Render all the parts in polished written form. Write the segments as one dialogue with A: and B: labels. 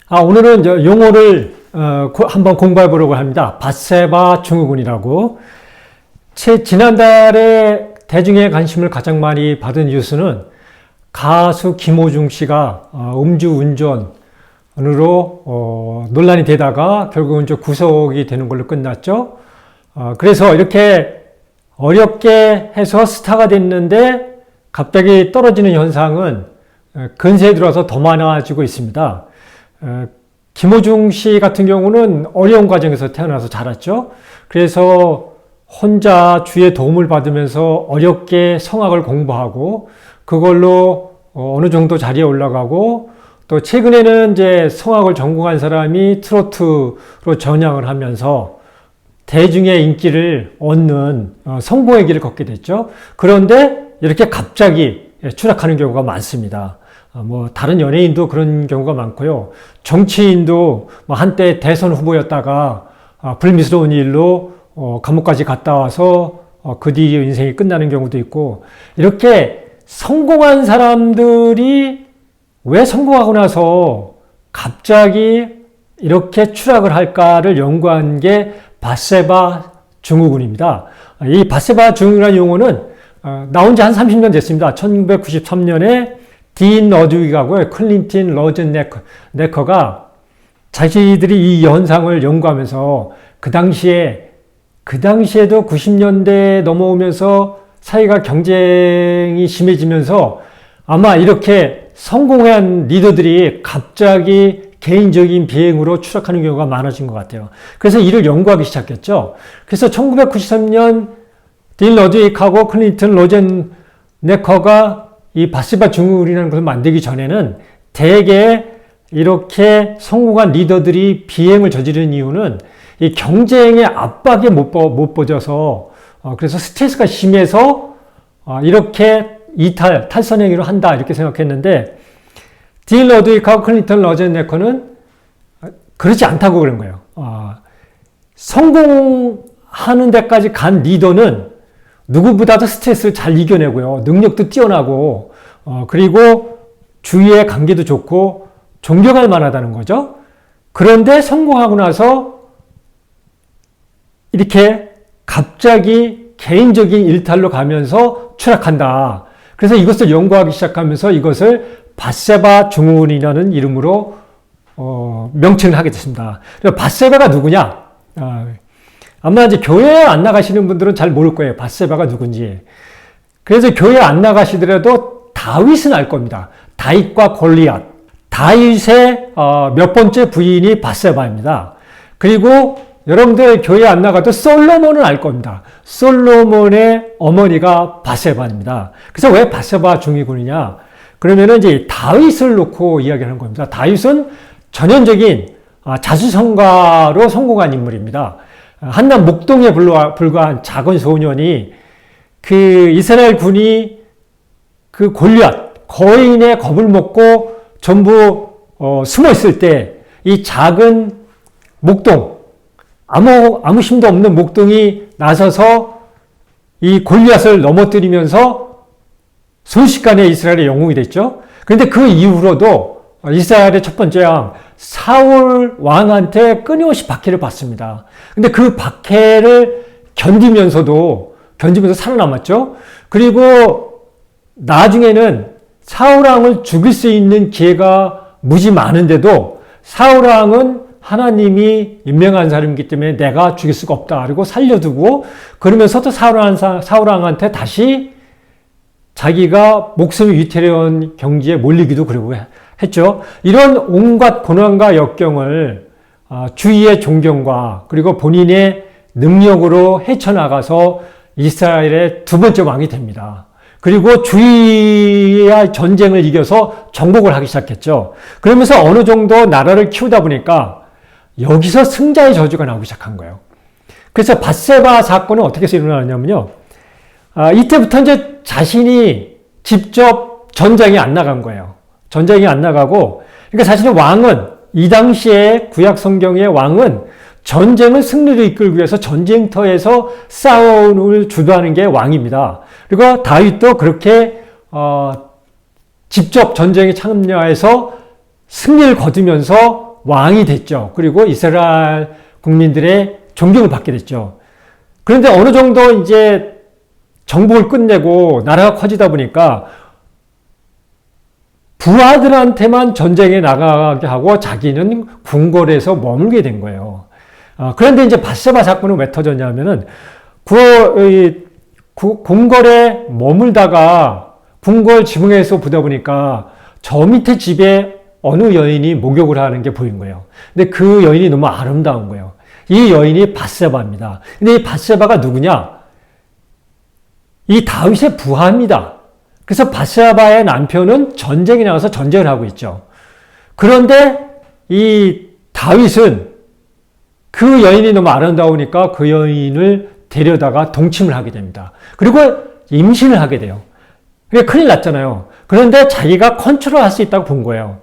A: 오늘은 용어를 한번 공부해 보려고 합니다. 밧세바 증후군이라고. 지난달에 대중의 관심을 가장 많이 받은 뉴스는 가수 김호중 씨가 음주운전으로 논란이 되다가 결국은 구속이 되는 걸로 끝났죠. 그래서 이렇게 어렵게 해서 스타가 됐는데 갑자기 떨어지는 현상은 근세에 들어서 더 많아지고 있습니다. 김호중 씨 같은 경우는 어려운 과정에서 태어나서 자랐죠. 그래서 혼자 주위의 도움을 받으면서 어렵게 성악을 공부하고 그걸로 어느 정도 자리에 올라가고 또 최근에는 이제 성악을 전공한 사람이 트로트로 전향을 하면서 대중의 인기를 얻는 성공의 길을 걷게 됐죠. 그런데 이렇게 갑자기 추락하는 경우가 많습니다. 다른 연예인도 그런 경우가 많고요. 정치인도 한때 대선 후보였다가 불미스러운 일로 감옥까지 갔다 와서 그 뒤에 인생이 끝나는 경우도 있고, 이렇게 성공한 사람들이 왜 성공하고 나서 갑자기 이렇게 추락을 할까를 연구한 게 밧세바 증후군입니다. 이 밧세바 증후군이라는 용어는 나온 지 한 30년 됐습니다. 1993년에 딘 어드윅하고 클린턴 로젠네커가 자기들이 이 현상을 연구하면서 그 당시에도 90년대 넘어오면서 사회가 경쟁이 심해지면서 아마 이렇게 성공한 리더들이 갑자기 개인적인 비행으로 추락하는 경우가 많아진 것 같아요. 그래서 이를 연구하기 시작했죠. 그래서 1993년 딘 어드윅하고 클린턴 로젠네커가 이 밧세바 증후군이라는 것을 만들기 전에는 대개 이렇게 성공한 리더들이 비행을 저지르는 이유는 이 경쟁의 압박에 못 버져서 그래서 스트레스가 심해서 이렇게 탈선행위를 한다 이렇게 생각했는데, 딘 어드윅하고 클린턴 로젠네커는 그렇지 않다고 그런 거예요. 성공하는 데까지 간 리더는 누구보다도 스트레스를 잘 이겨내고요. 능력도 뛰어나고, 그리고 주위의 관계도 좋고, 존경할 만하다는 거죠. 그런데 성공하고 나서 이렇게 갑자기 개인적인 일탈로 가면서 추락한다. 그래서 이것을 연구하기 시작하면서 이것을 밧세바 증후군이라는 이름으로 명칭을 하게 됐습니다. 밧세바가 누구냐? 아마 이제 교회에 안 나가시는 분들은 잘 모를 거예요. 밧세바가 누군지. 그래서 교회에 안 나가시더라도 다윗은 알 겁니다. 다윗과 골리앗. 다윗의 몇 번째 부인이 밧세바입니다. 그리고 여러분들 교회 안 나가도 솔로몬은 알 겁니다. 솔로몬의 어머니가 밧세바입니다. 그래서 왜 밧세바 증후군이냐? 그러면은 이제 다윗을 놓고 이야기하는 겁니다. 다윗은 전형적인 자수성가로 성공한 인물입니다. 한낱 목동에 불과한 작은 소년이 그 이스라엘 군이 그 골리앗 거인의 겁을 먹고 전부 숨어 있을 때 이 작은 목동 아무 힘도 없는 목동이 나서서 이 골리앗을 넘어뜨리면서 순식간에 이스라엘의 영웅이 됐죠. 그런데 그 이후로도 이스라엘의 첫 번째 왕 사울 왕한테 끊임없이 박해를 받습니다. 근데 그 박해를 견디면서 살아남았죠. 그리고 나중에는 사울 왕을 죽일 수 있는 기회가 무지 많은데도 사울 왕은 하나님이 임명한 사람이기 때문에 내가 죽일 수가 없다. 그리고 살려두고 그러면서도 사울 왕한테 다시 자기가 목숨이 위태로운 경지에 몰리기도 그러고 했죠. 이런 온갖 고난과 역경을 주위의 존경과 그리고 본인의 능력으로 헤쳐나가서 이스라엘의 두 번째 왕이 됩니다. 그리고 주위의 전쟁을 이겨서 정복을 하기 시작했죠. 그러면서 어느 정도 나라를 키우다 보니까 여기서 승자의 저주가 나오기 시작한 거예요. 그래서 밧세바 사건은 어떻게 해서 일어나냐면요. 이때부터 이제 자신이 직접 전쟁에 안 나간 거예요. 전쟁에 안 나가고, 그러니까 사실은 왕은, 이 당시에 구약 성경의 왕은 전쟁을 승리로 이끌기 위해서 전쟁터에서 싸움을 주도하는 게 왕입니다. 그리고 다윗도 그렇게 직접 전쟁에 참여해서 승리를 거두면서 왕이 됐죠. 그리고 이스라엘 국민들의 존경을 받게 됐죠. 그런데 어느 정도 이제 정복을 끝내고 나라가 커지다 보니까 부하들한테만 전쟁에 나가게 하고 자기는 궁궐에서 머물게 된 거예요. 그런데 이제 밧세바 사건은 왜 터졌냐면은 궁궐에 머물다가 궁궐 지붕에서 보다 보니까 저 밑에 집에 어느 여인이 목욕을 하는 게 보인 거예요. 근데 그 여인이 너무 아름다운 거예요. 이 여인이 밧세바입니다. 근데 이 밧세바가 누구냐? 이 다윗의 부하입니다. 그래서 밧세바의 남편은 전쟁에 나가서 전쟁을 하고 있죠. 그런데 이 다윗은 그 여인이 너무 아름다우니까 그 여인을 데려다가 동침을 하게 됩니다. 그리고 임신을 하게 돼요. 그게 큰일 났잖아요. 그런데 자기가 컨트롤할 수 있다고 본 거예요.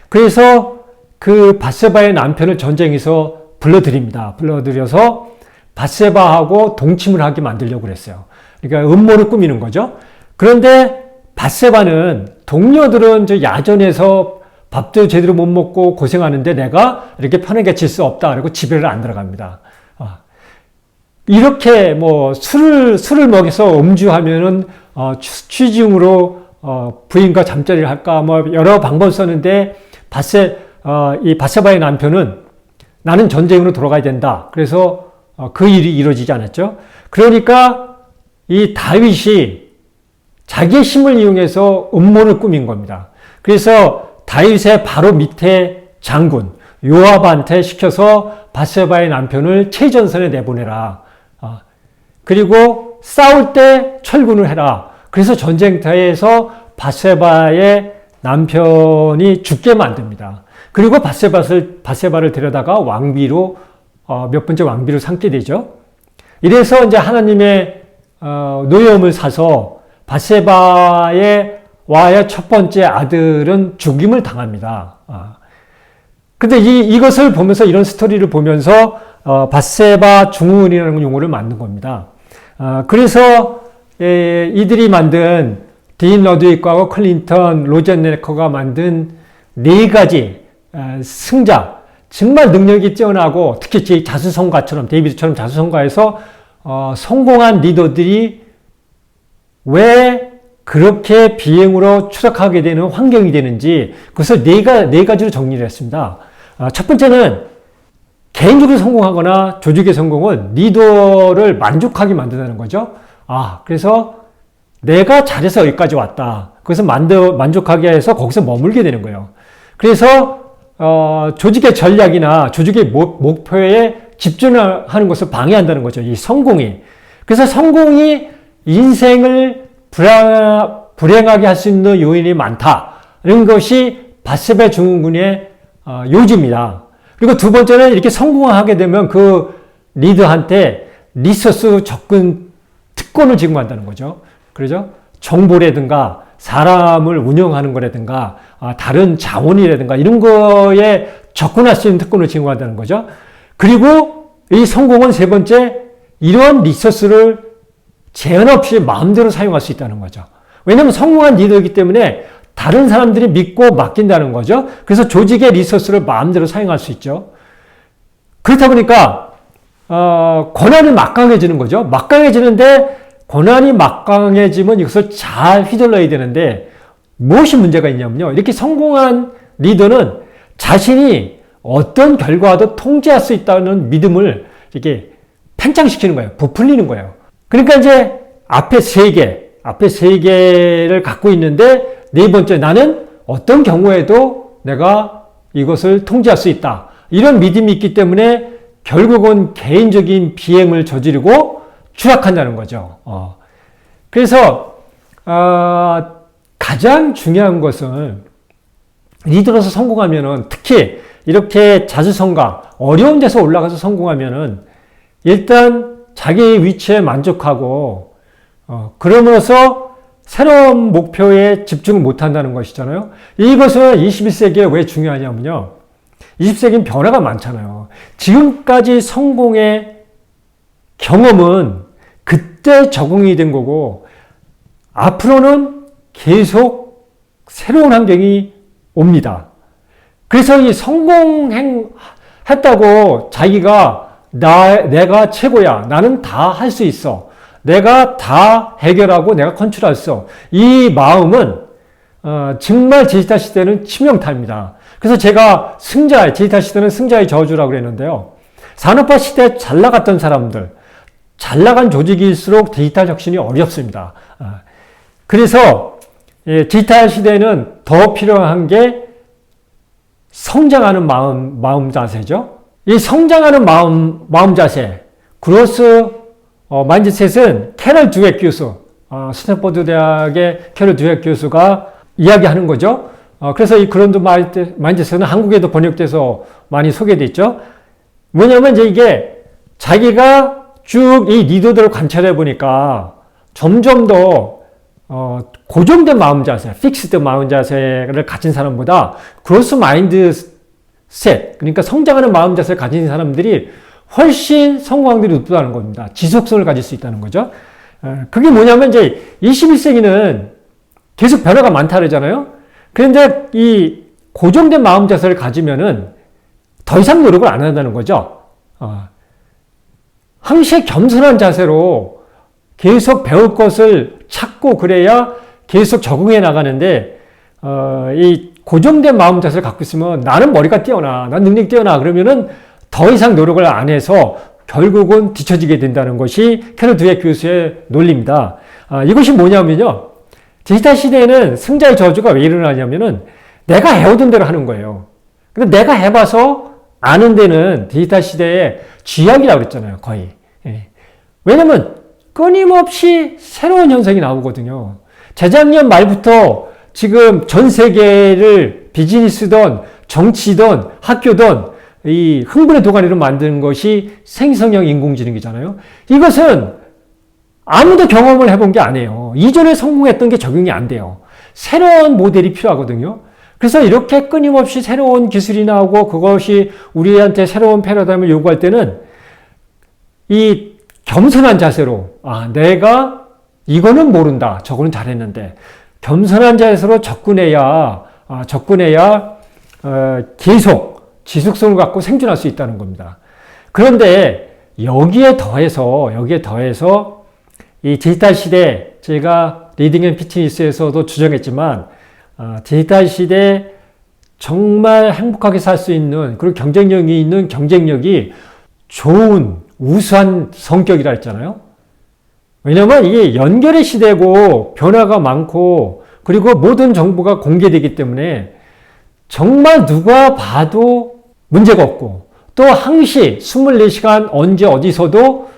A: 그래서 그 밧세바의 남편을 전쟁에서 불러들입니다. 불러들여서 밧세바하고 동침을 하게 만들려고 그랬어요. 그러니까 음모를 꾸미는 거죠. 그런데 밧세바는 동료들은 저 야전에서 밥도 제대로 못 먹고 고생하는데 내가 이렇게 편하게 질 수 없다. 그리고 집에를 안 들어갑니다. 이렇게 뭐 술을 먹여서 음주하면은 취중으로 부인과 잠자리를 할까 뭐 여러 방법을 썼는데 이 밧세바의 남편은 나는 전쟁으로 돌아가야 된다. 그래서 그 일이 이루어지지 않았죠. 그러니까 이 다윗이 자기의 힘을 이용해서 음모를 꾸민 겁니다. 그래서 다윗의 바로 밑에 장군 요압한테 시켜서 밧세바의 남편을 최전선에 내보내라. 그리고 싸울 때 철군을 해라. 그래서 전쟁터에서 밧세바의 남편이 죽게 만듭니다. 그리고 밧세바를 데려다가 왕비로 몇 번째 왕비로 삼게 되죠. 이래서 이제 하나님의 노여움을 사서 밧세바의 첫 번째 아들은 죽임을 당합니다. 근데 이것을 보면서 이런 스토리를 보면서 밧세바 중훈이라는 용어를 만든 겁니다. 그래서 이들이 만든 딘 러드윅하고 클린턴, 로젠 네커가 만든 네 가지 승자, 정말 능력이 뛰어나고 특히 자수성가처럼 데이비드처럼 자수성가해서 성공한 리더들이 왜 그렇게 비행으로 추락하게 되는 환경이 되는지 그것을 네 가지로 정리를 했습니다. 첫 번째는 개인적으로 성공하거나 조직의 성공은 리더를 만족하게 만든다는 거죠. 그래서 내가 잘해서 여기까지 왔다. 그래서 만족하게 해서 거기서 머물게 되는 거예요. 그래서 조직의 전략이나 조직의 목표에 집중하는 것을 방해한다는 거죠. 이 성공이. 그래서 성공이 인생을 불행하게 할 수 있는 요인이 많다. 이런 것이 밧세바 중군의 요지입니다. 그리고 두 번째는 이렇게 성공하게 되면 그 리더한테 리소스 접근 특권을 제공한다는 거죠. 그러죠? 정보라든가 사람을 운영하는 거라든가 다른 자원이라든가 이런 거에 접근할 수 있는 특권을 제공한다는 거죠. 그리고 이 성공은 세 번째, 이러한 리소스를 제한 없이 마음대로 사용할 수 있다는 거죠. 왜냐하면 성공한 리더이기 때문에 다른 사람들이 믿고 맡긴다는 거죠. 그래서 조직의 리소스를 마음대로 사용할 수 있죠. 그렇다 보니까 권한이 막강해지는 거죠. 막강해지는데 권한이 막강해지면 이것을 잘 휘둘러야 되는데 무엇이 문제가 있냐면요. 이렇게 성공한 리더는 자신이 어떤 결과도 통제할 수 있다는 믿음을 이렇게 팽창시키는 거예요. 부풀리는 거예요. 그러니까 이제 앞에 세 개를 갖고 있는데 네 번째, 나는 어떤 경우에도 내가 이것을 통제할 수 있다. 이런 믿음이 있기 때문에 결국은 개인적인 비행을 저지르고 추락한다는 거죠. 그래서 가장 중요한 것은 리더로서 성공하면은 특히 이렇게 자수성가 어려운 데서 올라가서 성공하면은 일단 자기 위치에 만족하고 그러면서 새로운 목표에 집중을 못한다는 것이잖아요. 이것은 21세기에 왜 중요하냐면요. 20세기는 변화가 많잖아요. 지금까지 성공의 경험은 그때 적응이 된 거고 앞으로는 계속 새로운 환경이 옵니다. 그래서 이 성공했다고 자기가 내가 최고야. 나는 다 할 수 있어. 내가 다 해결하고 내가 컨트롤할 수 있어. 이 마음은 정말 디지털 시대는 치명타입니다. 그래서 제가 디지털 시대는 승자의 저주라고 그랬는데요. 산업화 시대에 잘 나갔던 사람들, 잘 나간 조직일수록 디지털 혁신이 어렵습니다. 그래서 디지털 시대는 더 필요한 게 성장하는 마음 자세죠. 이 성장하는 마음 자세, 그로스 마인드셋은 캐럴 드웨 교수, 스탠퍼드 대학의 캐럴 드웨 교수가 이야기하는 거죠. 그래서 이 그런드 마인드셋은 한국에도 번역돼서 많이 소개돼 있죠. 뭐냐면 이제 이게 자기가 쭉 이 리더들을 관찰해 보니까 점점 더 고정된 마음 자세, 픽스드 마음 자세를 가진 사람보다 그로스 마인드셋, 그러니까 성장하는 마음 자세를 가진 사람들이 훨씬 성공 확률이 높다는 겁니다. 지속성을 가질 수 있다는 거죠. 그게 뭐냐면 이제 21세기는 계속 변화가 많다 그러잖아요. 그런데 이 고정된 마음 자세를 가지면은 더 이상 노력을 안 한다는 거죠. 항시 겸손한 자세로 계속 배울 것을 찾고 그래야 계속 적응해 나가는데, 이 고정된 마음 자세를 갖고 있으면 나는 머리가 뛰어나, 난 능력이 뛰어나, 그러면은 더 이상 노력을 안 해서 결국은 뒤처지게 된다는 것이 캐럴 드웨 교수의 논리입니다. 이것이 뭐냐면요. 디지털 시대에는 승자의 저주가 왜 일어나냐면은 내가 해오던 대로 하는 거예요. 근데 내가 해봐서 아는 데는 디지털 시대의 쥐약이라고 그랬잖아요, 거의. 왜냐면 끊임없이 새로운 현상이 나오거든요. 재작년 말부터 지금 전 세계를 비즈니스든 정치든 학교든 이 흥분의 도가니로 만드는 것이 생성형 인공지능이잖아요. 이것은 아무도 경험을 해본 게 아니에요. 이전에 성공했던 게 적용이 안 돼요. 새로운 모델이 필요하거든요. 그래서 이렇게 끊임없이 새로운 기술이 나오고 그것이 우리한테 새로운 패러다임을 요구할 때는 이 겸손한 자세로, 내가 이거는 모른다, 저거는 잘했는데 겸손한 자세로 접근해야 계속 지속성을 갖고 생존할 수 있다는 겁니다. 그런데 여기에 더해서 이 디지털 시대, 제가 리딩 앤 피트니스에서도 주장했지만 디지털 시대 정말 행복하게 살 수 있는, 그리고 경쟁력이 있는 경쟁력이 좋은 우수한 성격이라 했잖아요. 왜냐하면 이게 연결의 시대고 변화가 많고 그리고 모든 정보가 공개되기 때문에 정말 누가 봐도 문제가 없고, 또 항시 24시간 언제 어디서도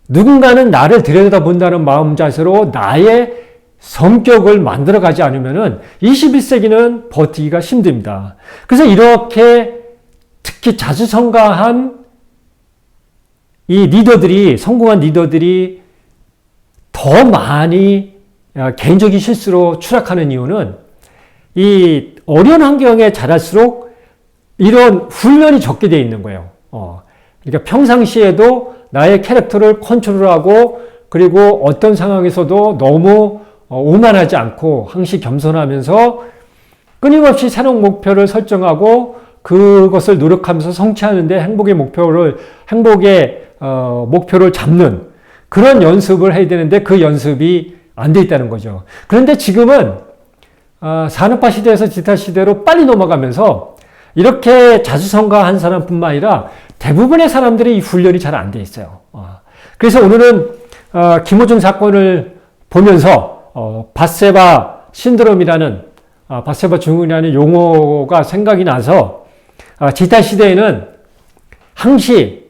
A: 누군가는 나를 들여다본다는 마음 자세로 나의 성격을 만들어가지 않으면은 21세기는 버티기가 힘듭니다. 그래서 이렇게 특히 자수성가한 이 리더들이, 성공한 리더들이 더 많이 개인적인 실수로 추락하는 이유는 이 어려운 환경에 자랄수록 이런 훈련이 적게 되어 있는 거예요. 그러니까 평상시에도 나의 캐릭터를 컨트롤하고 그리고 어떤 상황에서도 너무 오만하지 않고 항시 겸손하면서 끊임없이 새로운 목표를 설정하고 그것을 노력하면서 성취하는데 행복의 목표를 잡는 그런 연습을 해야 되는데 그 연습이 안 돼 있다는 거죠. 그런데 지금은 산업화 시대에서 디지털 시대로 빨리 넘어가면서 이렇게 자수성가한 사람뿐만 아니라 대부분의 사람들이 이 훈련이 잘 안 돼 있어요. 그래서 오늘은 김호중 사건을 보면서 밧세바 신드롬이라는 밧세바 증후군이라는 용어가 생각이 나서 디지털 시대에는 항시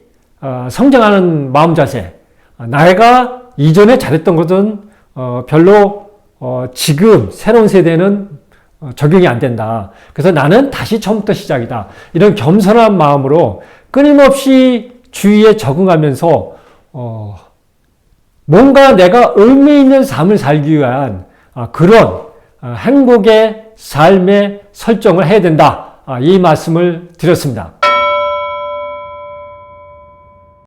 A: 성장하는 마음 자세, 내가 이전에 잘했던 것은 별로 지금 새로운 세대는 적용이 안 된다. 그래서 나는 다시 처음부터 시작이다. 이런 겸손한 마음으로 끊임없이 주위에 적응하면서 뭔가 내가 의미 있는 삶을 살기 위한 그런 행복의 삶의 설정을 해야 된다. 이 말씀을 드렸습니다.